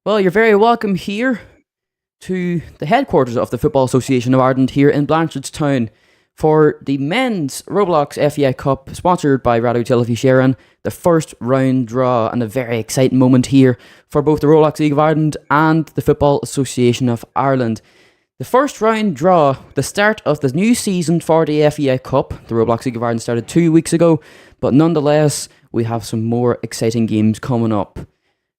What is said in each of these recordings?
Well, you're very welcome here to the headquarters of the Football Association of Ireland here in Blanchardstown for the men's Roblox FAI Cup, sponsored by RTÉ FAI, the first round draw, and a very exciting moment here for both the Roblox League of Ireland and the Football Association of Ireland. The first round draw, the start of the new season for the FAI Cup. The Roblox League of Ireland started 2 weeks ago, but nonetheless, we have some more exciting games coming up.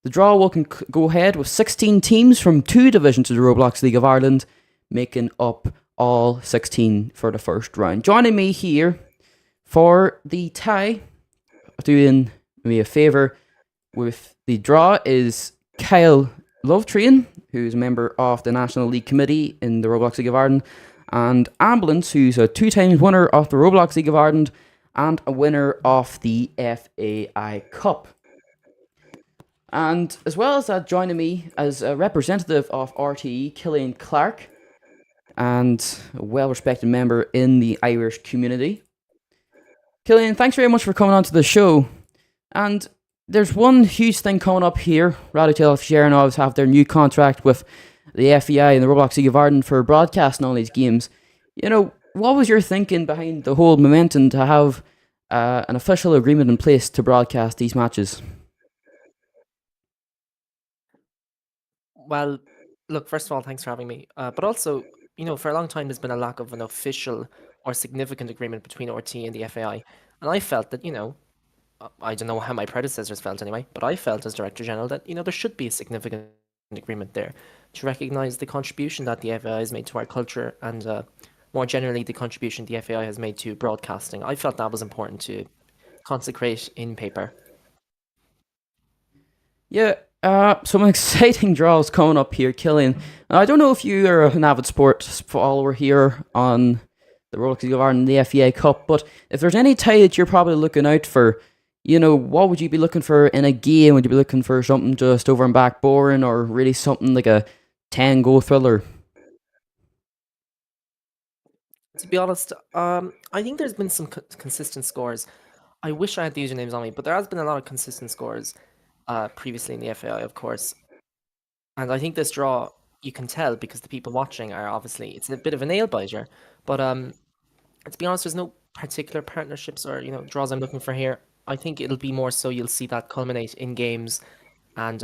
The draw will go ahead with 16 teams from 2 divisions of the Roblox League of Ireland, making up all 16 for the first round. Joining me here for the tie, doing me a favour with the draw, is Kyle Lovetrain, who's a member of the National League Committee in the Roblox League of Ireland, and Ambulance, who's a 2-time winner of the Roblox League of Ireland and a winner of the FAI Cup. And as well as that, joining me as a representative of RTE, Cillian Clark, and a well-respected member in the Irish community. Cillian, thanks very much for coming on to the show. And there's one huge thing coming up here. RTÉ FAI and always have their new contract with the FAI and the Roblox League of Ireland for broadcasting all these games. You know, what was your thinking behind the whole momentum to have an official agreement in place to broadcast these matches? Well, look, first of all, thanks for having me. But also, for a long time, there's been a lack of an official or significant agreement between RTÉ and the FAI. And I felt that, I don't know how my predecessors felt anyway, but I felt as Director General that, there should be a significant agreement there to recognise the contribution that the FAI has made to our culture and more generally the contribution the FAI has made to broadcasting. I felt that was important to consecrate in paper. Yeah, some exciting draws coming up here, Cillian. I don't know if you are an avid sports follower here on the Roblox League of Ireland and the FAI Cup, but if there's any tie that you're probably looking out for, what would you be looking for in a game? Would you be looking for something just over and back boring, or really something like a 10-goal thriller? To be honest, I think there's been some consistent scores. I wish I had the usernames on me, but there has been a lot of consistent scores previously in the FAI, of course. And I think this draw, you can tell because the people watching are obviously, it's a bit of a nail biter. But to be honest, there's no particular partnerships or draws I'm looking for here. I think it'll be more so you'll see that culminate in games, and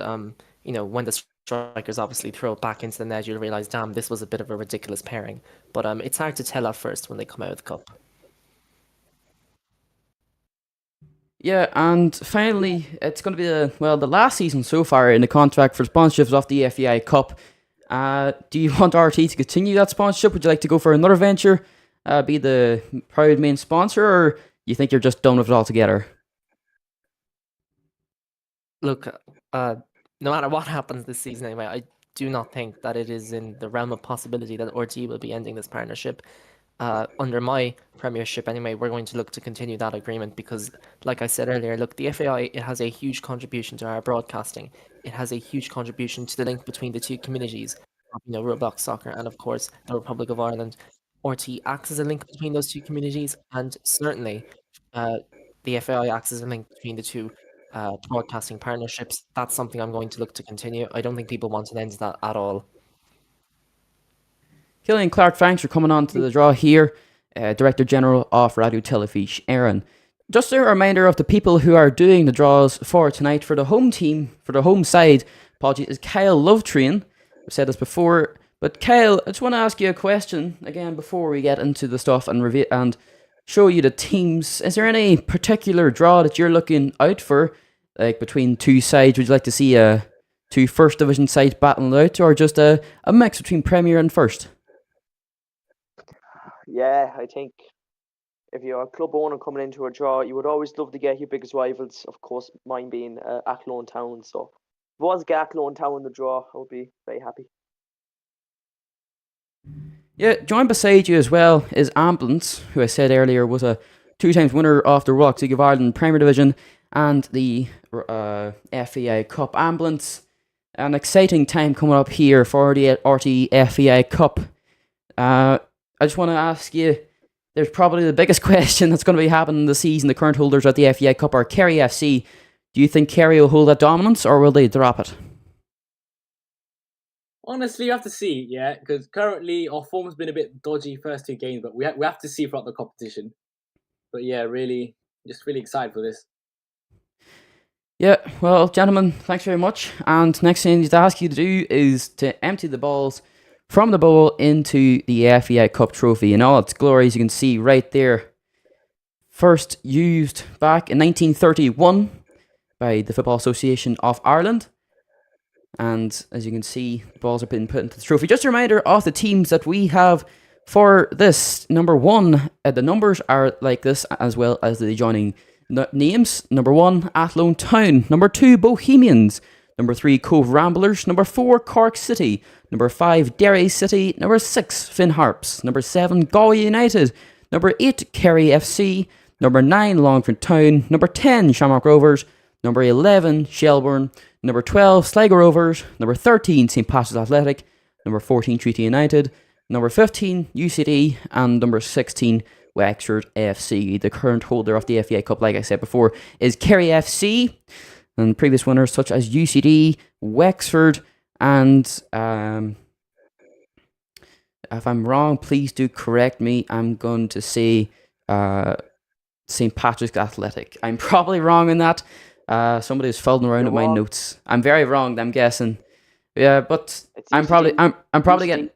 when the strikers obviously throw it back into the net, you'll realise, damn, this was a bit of a ridiculous pairing. But it's hard to tell at first when they come out of the cup. Yeah, and finally, it's going to be the last season so far in the contract for sponsorships of the FAI Cup. Do you want RT to continue that sponsorship? Would you like to go for another venture, be the proud main sponsor, or you think you're just done with it altogether? Look, no matter what happens this season anyway, I do not think that it is in the realm of possibility that RTÉ will be ending this partnership. Under my premiership anyway, we're going to look to continue that agreement because, like I said earlier, look, the FAI, it has a huge contribution to our broadcasting. It has a huge contribution to the link between the two communities, Roblox Soccer and, of course, the Republic of Ireland. RTÉ acts as a link between those two communities, and certainly the FAI acts as a link between the two broadcasting partnerships. That's something I'm going to look to continue. I don't think people want an end to that at all. Cillian Clark, thanks for coming on to the draw here, Director General of RTÉ FAI. Just a reminder of the people who are doing the draws for tonight for the home team, for the home side, is Kyle Lovetrain. I've said this before, but Kyle, I just want to ask you a question again before we get into the stuff and show you the teams. Is there any particular draw that you're looking out for, like between two sides? Would you like to see two first division sides battling out, or just a mix between Premier and First? Yeah, I think if you're a club owner coming into a draw, you would always love to get your biggest rivals. Of course, mine being Athlone Town. So if it was Athlone Town in the draw, I would be very happy. Yeah, joined beside you as well is Ambulance, who I said earlier was a 2-time winner of the Roblox League of Ireland Premier Division and the FAI Cup. Ambulance, an exciting time coming up here for the RTÉ FAI Cup. I just want to ask you, there's probably the biggest question that's going to be happening this season. The current holders at the FAI Cup are Kerry FC. Do you think Kerry will hold that dominance, or will they drop it? Honestly, you have to see, yeah, because currently our form's been a bit dodgy first 2 games, but we have to see throughout the competition. But yeah, really, just really excited for this. Yeah, well, gentlemen, thanks very much. And next thing to ask you to do is to empty the balls from the bowl into the FAI Cup trophy in all its glory, as you can see right there. First used back in 1931 by the Football Association of Ireland. And as you can see, the balls have been put into the trophy. Just a reminder of the teams that we have for this. Number 1, the numbers are like this, as well as the adjoining names. Number 1, Athlone Town. Number 2, Bohemians. Number 3, Cove Ramblers. Number 4, Cork City. Number 5, Derry City. Number 6, Finn Harps. Number 7, Galway United. Number 8, Kerry FC. Number 9, Longford Town. Number 10, Shamrock Rovers. Number 11, Shelbourne. Number 12, Sligo Rovers. Number 13, St. Patrick's Athletic. Number 14, Treaty United. Number 15, UCD. And number 16, Wexford FC. The current holder of the FAI Cup, like I said before, is Kerry FC. And previous winners such as UCD, Wexford, and if I'm wrong, please do correct me. I'm going to say St. Patrick's Athletic. I'm probably wrong in that. Somebody is folding around with my notes. I'm very wrong, I'm guessing. Yeah, but I'm probably getting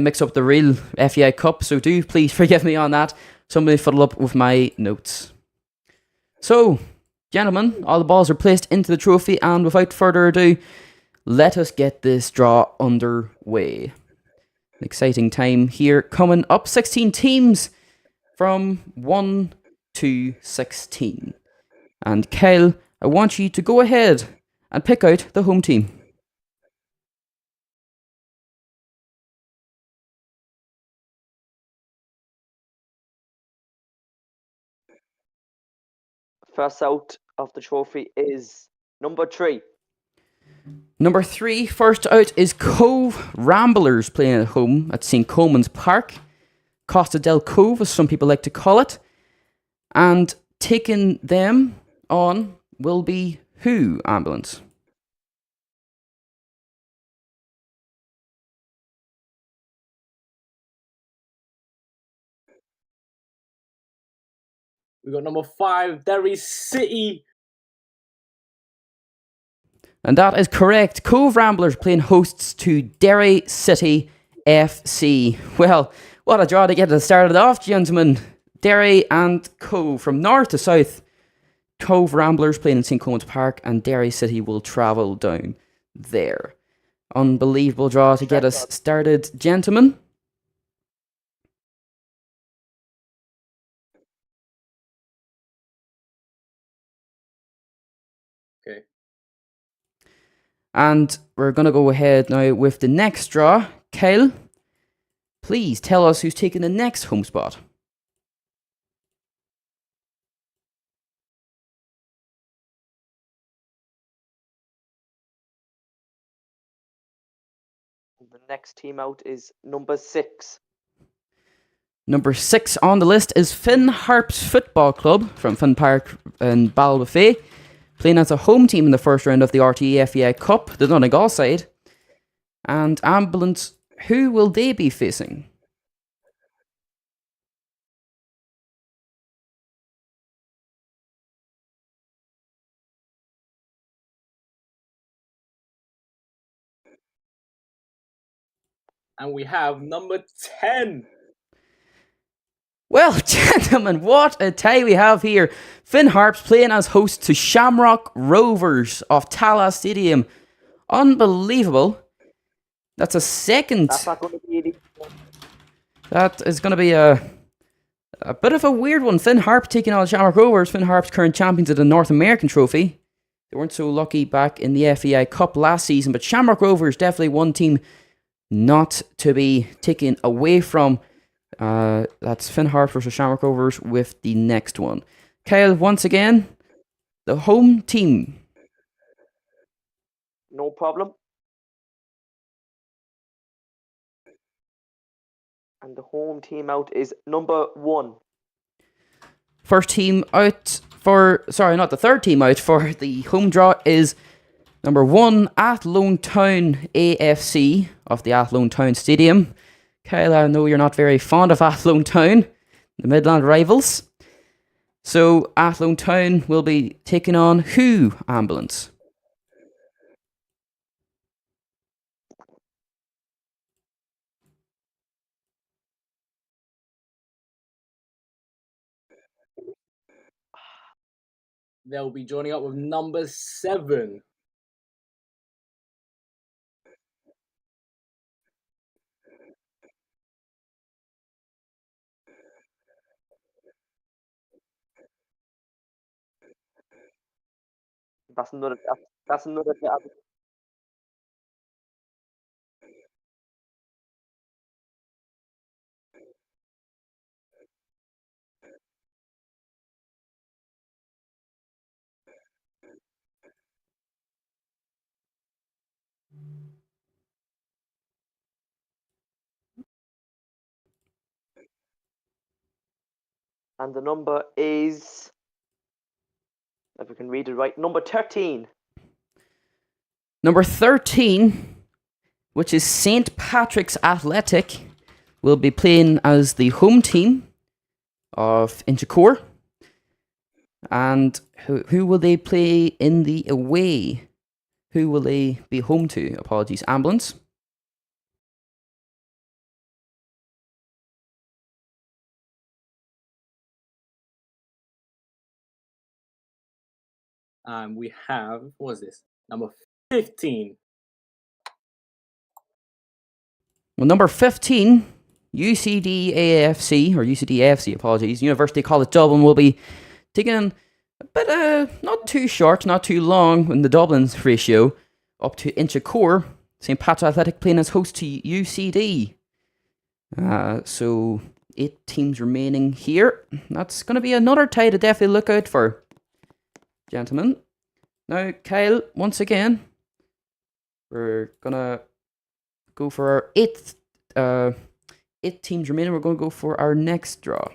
mixed up with the real FAI Cup, so do please forgive me on that. Somebody fiddle up with my notes. So, gentlemen, all the balls are placed into the trophy, and without further ado, let us get this draw underway. An exciting time here coming up. 16 teams from 1 to 16. And Kyle, I want you to go ahead and pick out the home team. First out of the trophy is number 3. Number 3, first out is Cove Ramblers playing at home at St. Coleman's Park. Costa del Cove, as some people like to call it. And taking them on will be who, Ambulance? We got number 5, Derry City. And that is correct. Cove Ramblers playing hosts to Derry City FC. Well, what a draw to get it started off, gentlemen. Derry and Cove from north to south. Cove Ramblers playing in St. Coleman's Park, and Derry City will travel down there. Unbelievable draw to get us started, gentlemen. Okay. And we're going to go ahead now with the next draw. Kyle, please tell us who's taking the next home spot. The next team out is number 6. Number 6 on the list is Finn Harps Football Club from Finn Park in Ballybofey, playing as a home team in the first round of the RTÉ FAI Cup, the Donegal side. And Ambulance, who will they be facing? And we have number 10. Well, gentlemen, what a tie we have here. Finn Harps playing as host to Shamrock Rovers of Tallaght Stadium. Unbelievable. That's a second. That's not going to be easy. That is going to be a bit of a weird one. Finn Harps taking on Shamrock Rovers. Finn Harps current champions of the North American Trophy. They weren't so lucky back in the FAI Cup last season, but Shamrock Rovers definitely one team not to be taken away from. That's Finn Harps versus Shamrock Rovers with the next one. Kyle, once again, the home team. No problem. And the home team out is number 1. First team out for, sorry, not the third team out for the home draw is Number 1, Athlone Town AFC of the Athlone Town Stadium. Kyle, I know you're not very fond of Athlone Town, the Midland rivals. So Athlone Town will be taking on who ambulance? They'll be joining up with number 7. That's another. That's another. And the number is, if we can read it right, number 13. Number 13, which is St. Patrick's Athletic, will be playing as the home team of Inchicore. And who will they play in the away? Who will they be home to? Apologies, ambulance. We have, what is this? Number 15. Well, number 15, UCD AFC, or UCD AFC, apologies, University College Dublin will be taking a bit, not too short, not too long in the Dublin's ratio, up to Inchicore. St. Pat's Athletic playing as host to UCD. So 8 teams remaining here. That's going to be another tie to definitely look out for, gentlemen. Now, Kyle, once again, we're going to go for our 8th 8 teams remaining. We're going to go for our next draw.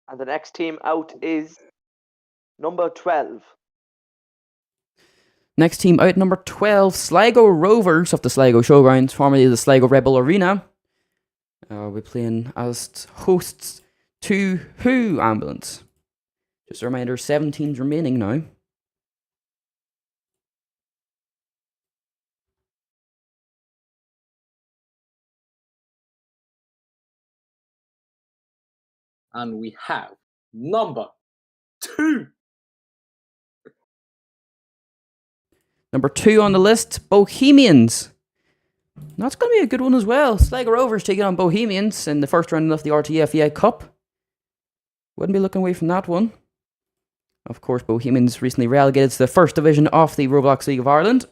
And the next team out is number 12. Next team out, number 12, Sligo Rovers of the Sligo Showgrounds, formerly the Sligo Rebel Arena. We're playing as hosts to who ambulance? Just a reminder, 7 teams remaining now. And we have number 2. Number 2 on the list, Bohemians. That's going to be a good one as well. Sligo Rovers taking on Bohemians in the first round of the RTÉ FAI Cup. Wouldn't be looking away from that one. Of course, Bohemians recently relegated to the first division of the Roblox League of Ireland.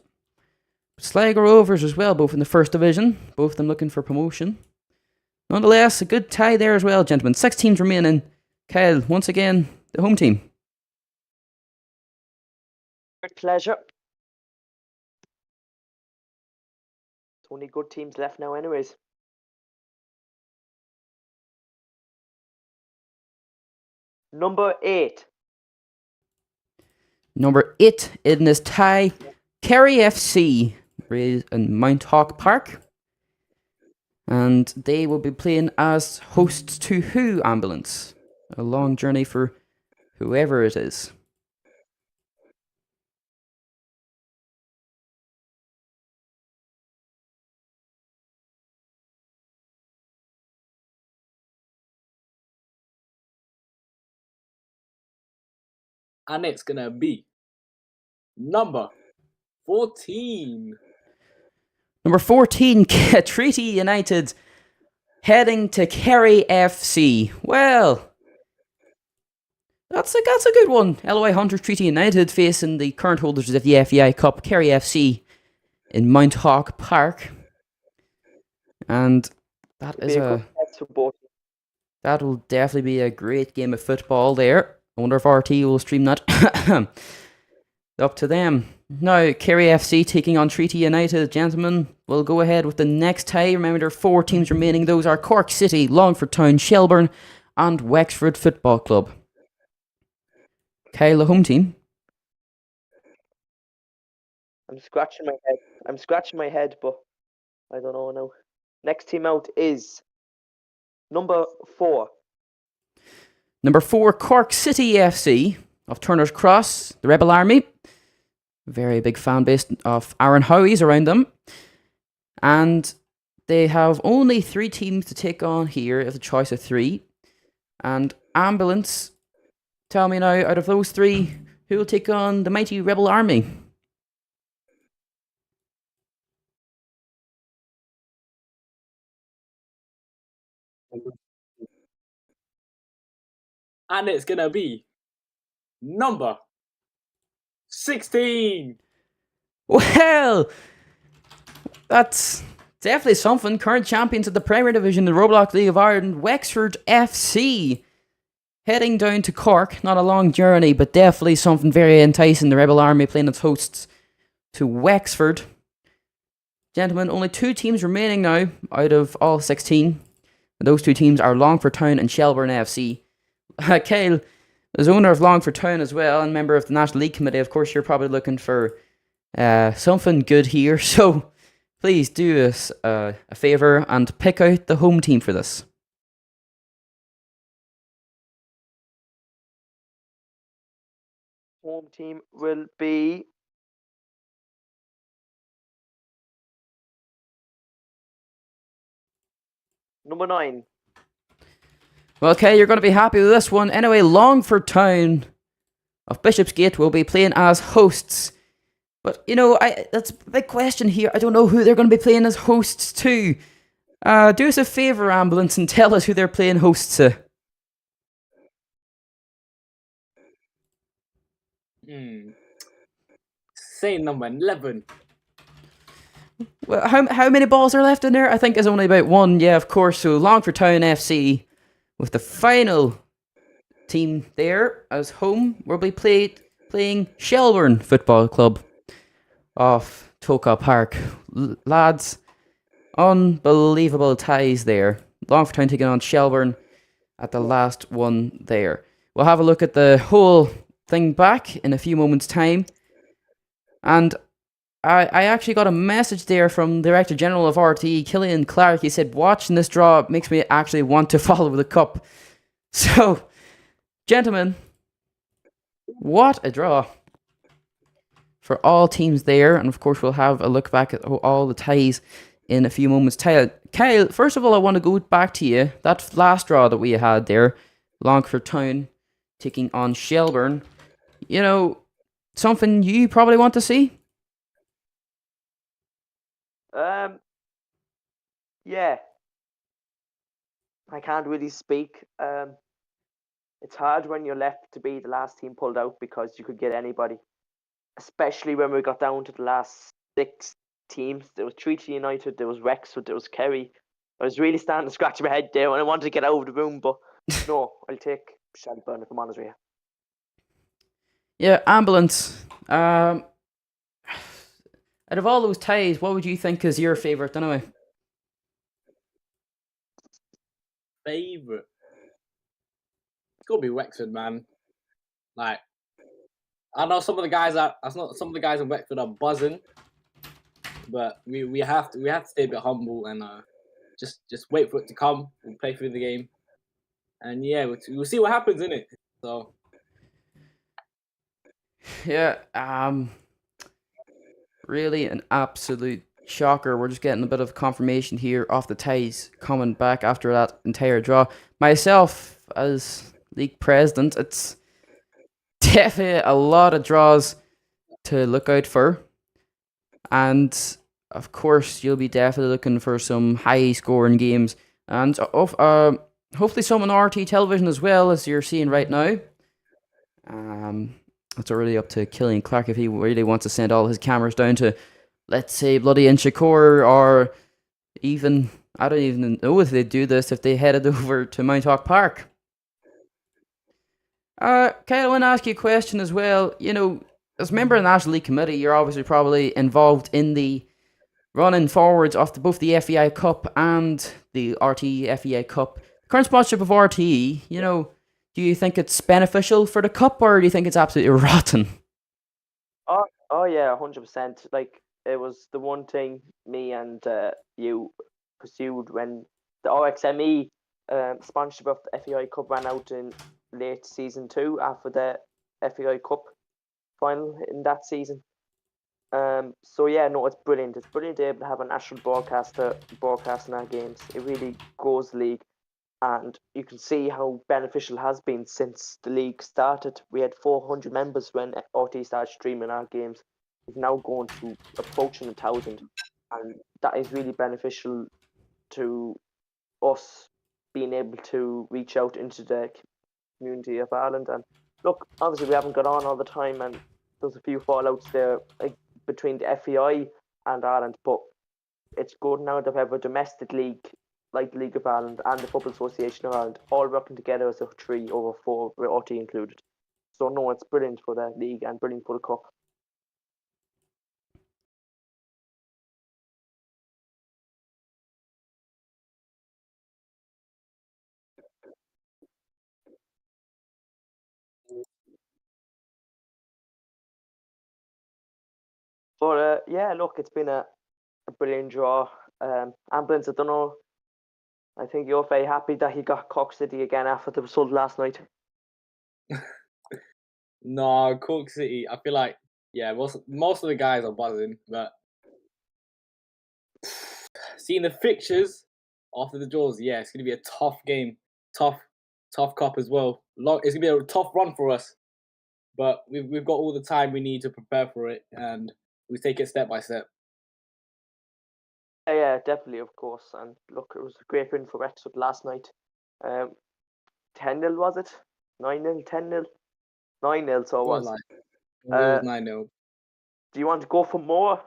Sligo Rovers as well, both in the first division. Both of them looking for promotion. Nonetheless, a good tie there as well, gentlemen. 6 teams remaining. Kyle, once again, the home team. With pleasure. There's only good teams left now anyways. Number 8. Number 8 in this tie, Kerry FC in Mount Hawk Park. And they will be playing as hosts to who ambulance? A long journey for whoever it is. And it's going to be number 14. Number 14, Treaty United heading to Kerry FC. Well, that's a good one. LOI Hunters Treaty United facing the current holders of the FAI Cup, Kerry FC. in Mount Hawk Park. And that It'll is be a good test for both. that will definitely be a great game of football there. I wonder if RT will stream that. Up to them. Now, Kerry FC taking on Treaty United. Gentlemen, we'll go ahead with the next tie. Remember, there are 4 teams remaining. Those are Cork City, Longford Town, Shelburne, and Wexford Football Club. Kyle, the home team. I'm scratching my head, but I don't know now. Next team out is number 4. Number 4, Cork City FC of Turner's Cross, the Rebel Army. Very big fan base of Aaron Howie's around them. And they have only 3 teams to take on here. It's a choice of 3. And Ambulance, tell me now, out of those 3, who will take on the mighty Rebel Army? And it's going to be number 16. Well, that's definitely something. Current champions of the Premier Division, the Roblox League of Ireland, Wexford FC, heading down to Cork. Not a long journey, but definitely something very enticing. The Rebel Army playing its hosts to Wexford. Gentlemen, only 2 teams remaining now out of all 16. And those 2 teams are Longford Town and Shelburne FC. Kyle, as owner of Longford Town as well, and member of the National League Committee, of course, you're probably looking for something good here. So please do us a favour and pick out the home team for this. Home team will be number 9. Well, okay, you're going to be happy with this one. Anyway, Longford Town of Bishopsgate will be playing as hosts. But, you know, that's a big question here. I don't know who they're going to be playing as hosts to. Do us a favour, Ambulance, and tell us who they're playing hosts to. Say number 11. Well, how many balls are left in there? I think there's only about 1. Yeah, of course. So Longford Town FC with the final team there as home will be playing Shelburne Football Club of Toka Park. Lads, unbelievable ties there. Longford Town taking on Shelburne at the last one there. We'll have a look at the whole thing back in a few moments' time. And I actually got a message there from Director General of RTÉ, Killian Clark. He said, watching this draw makes me actually want to follow the cup. So, gentlemen, what a draw for all teams there. And of course, we'll have a look back at all the ties in a few moments' time. Kyle, first of all, I want to go back to you. That last draw that we had there, Longford Town taking on Shelburne. You know, something you probably want to see? Yeah. I can't really speak. It's hard when you're left to be the last team pulled out because you could get anybody. Especially when we got down to the last 6 teams. There was Treaty United, there was Wexford, there was Kerry. I was really starting to scratch my head there and I wanted to get out of the room, but no, I'll take Shelburne if I'm honest with you. Yeah, Ambulance. Out of all those ties, what would you think is your favourite anyway? Favourite? It's got to be Wexford, man. Like, I know some of the guys in Wexford are buzzing, but we have to stay a bit humble and just wait for it to come. We'll play through the game, and yeah, we'll see what happens in it. So yeah, really an absolute shocker. We're just getting a bit of confirmation here off the ties coming back after that entire draw. Myself, as league president, it's definitely a lot of draws to look out for. And of course, you'll be definitely looking for some high scoring games. And hopefully some on RT television as well, as you're seeing right now. It's already up to Killian Clark if he really wants to send all his cameras down to let's say, bloody Inchicore, or even, I don't even know if they'd do this if they headed over to Mount Hawk Park. Kyle, I want to ask you a question as well. You know, as a member of the National League Committee, you're obviously probably involved in the running forwards of both the FAI Cup and the RTÉ FAI Cup. Current sponsorship of RTÉ, you know, do you think it's beneficial for the Cup, or do you think it's absolutely rotten? Oh yeah, 100%. Like, it was the one thing me and you pursued when the RXME sponsorship of the FAI Cup ran out in late season 2 after the FAI Cup final in that season. So yeah, no, it's brilliant. It's brilliant to be able to have a national broadcaster broadcasting our games. It really grows the league, and you can see how beneficial it has been since the league started. We had 400 members when RT started streaming our games. We've now gone to approaching 1,000, and that is really beneficial to us being able to reach out into the community of Ireland. And look, obviously we haven't got on all the time, and there's a few fallouts there, like, between the FAI and Ireland, but it's good now that we have a domestic league like the League of Ireland and the Football Association of Ireland all working together as a 3 over 4 with RT included. So no, it's brilliant for the league and brilliant for the cup. But yeah, look, it's been a brilliant draw. Ambulance, I don't know. I think you're very happy that he got Cork City again after the result last night. No, Cork City. I feel like, yeah, most of the guys are buzzing, but seeing the fixtures after the draws, yeah, it's gonna be a tough game, tough cup as well. It's gonna be a tough run for us, but we've got all the time we need to prepare for it, and we take it step by step. Yeah, definitely, of course. And look, it was a great win for Wexford last night. 10-0 was it? 9-0, 10-0? 9-0, so it was. It was 9-0. Do you want to go for more?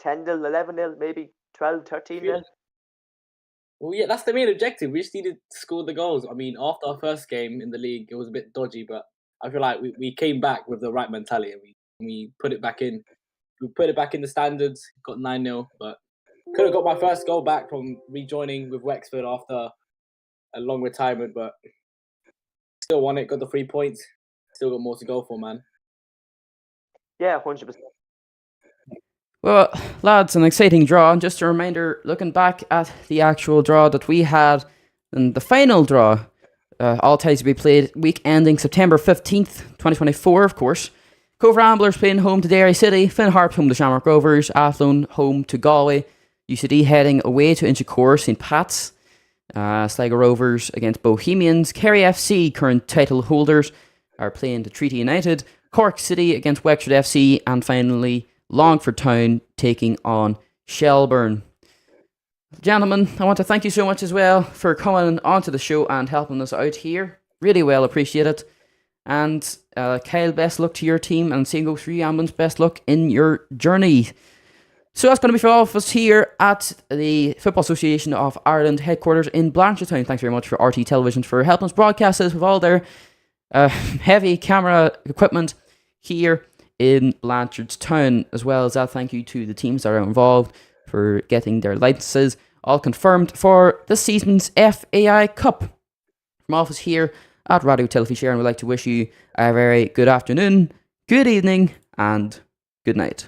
10-0, 11-0, maybe 12, 13-0? Well, yeah, that's the main objective. We just needed to score the goals. I mean, after our first game in the league, it was a bit dodgy, but I feel like we came back with the right mentality, and we put it back in. We put it back in the standards, got 9-0, but could have got my first goal back from rejoining with Wexford after a long retirement, but still won it, got the 3 points. Still got more to go for, man. Yeah, 100%. Well, lads, an exciting draw. And just a reminder, looking back at the actual draw that we had, and the final draw, all ties to be played week ending September 15th, 2024, of course. Cove Ramblers playing home to Derry City, Finn Harps home to Shamrock Rovers, Athlone home to Galway, UCD heading away to Inchicore, St. Pat's, Sligo Rovers against Bohemians, Kerry FC, current title holders, are playing to Treaty United, Cork City against Wexford FC, and finally Longford Town taking on Shelburne. Gentlemen, I want to thank you so much as well for coming onto the show and helping us out here. Really well appreciate it. And Kyle, best luck to your team, and same goes for you, Ambulance, best luck in your journey. So that's going to be for all of us here at the Football Association of Ireland headquarters in Blanchardstown. Thanks very much for RT Television for helping us broadcast this with all their heavy camera equipment here in Blanchardstown. As well as that, thank you to the teams that are involved for getting their licenses all confirmed for this season's FAI Cup. From office here at Radio Television Sharon, we'd like to wish you a very good afternoon, good evening, and good night.